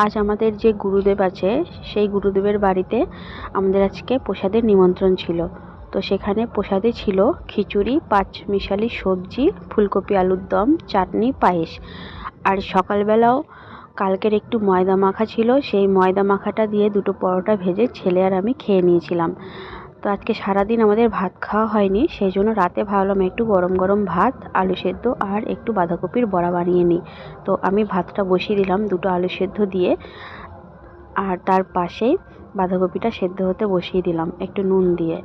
আজ আমাদের যে গুরুদেব আছে সেই গুরুদেবের বাড়িতে আমাদের আজকে প্রসাদের নিমন্ত্রণ ছিল। তো সেখানে প্রসাদে ছিল খিচুড়ি, পাঁচমিশালি সবজি, ফুলকপি আলুর দম, চাটনি, পায়েস। আর সকালবেলাও কালকের একটু ময়দা মাখা ছিল, সেই ময়দা মাখাটা দিয়ে দুটো পরোটা ভেজে ছেলে আর আমি খেয়ে নিয়েছিলাম। তো আজকে সারাদিন আমাদের ভাত খাওয়া হয়নি, সেই জন্য রাতে ভাবলাম একটু গরম গরম ভাত, আলু সেদ্ধ আর একটু বাঁধাকপির বড়া বানিয়ে নিই। তো আমি ভাতটা বসিয়ে দিলাম দুটো আলু সেদ্ধ দিয়ে, আর তার পাশেই বাঁধাকপিটা সেদ্ধ হতে বসিয়ে দিলাম একটু নুন দিয়ে।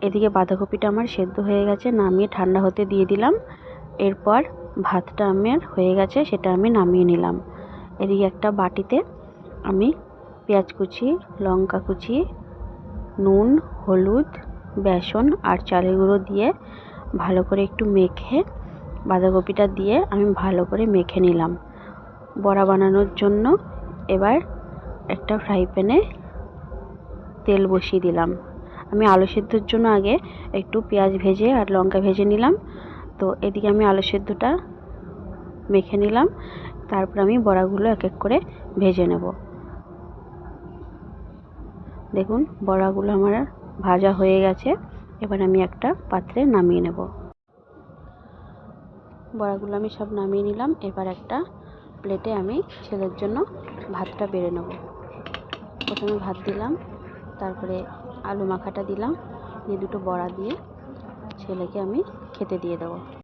এদিকে বাঁধাকপিটা আমার সেদ্ধ হয়ে গেছে, নামিয়ে ঠান্ডা হতে দিয়ে দিলাম। এরপর ভাতটা আমার হয়ে গেছে, সেটা আমি নামিয়ে নিলাম। এদিকে একটা বাটিতে আমি পেঁয়াজ কুচি, লঙ্কা কুচি, নুন, হলুদ, বেসন আর চালের গুঁড়ো দিয়ে ভালো করে একটু মেখে বাঁধাকপিটা দিয়ে আমি ভালো করে মেখে নিলাম। বড়া বানানোর জন্য এবার একটা ফ্রাই প্যানে তেল বসিয়ে দিলাম। আমি আলু সেদ্ধর জন্য আগে একটু পেঁয়াজ ভেজে আর লঙ্কা ভেজে নিলাম। তো এদিকে আমি আলু সেদ্ধটা মেখে নিলাম, তারপর আমি বড়াগুলো এক এক করে ভেজে নেব। দেখুন বড়াগুলো আমার ভাজা হয়ে গেছে, এবার আমি একটা পাত্রে নামিয়ে নেব। বড়াগুলো আমি সব নামিয়ে নিলাম। এবার একটা প্লেটে আমি ছেলের জন্য ভাতটা বেড়ে নেব। প্রথমে ভাত দিলাম, তারপরে আলু মাখাটা দিলাম, দিয়ে দুটো বড়া দিয়ে ছেলেকে আমি খেতে দিয়ে দেবো।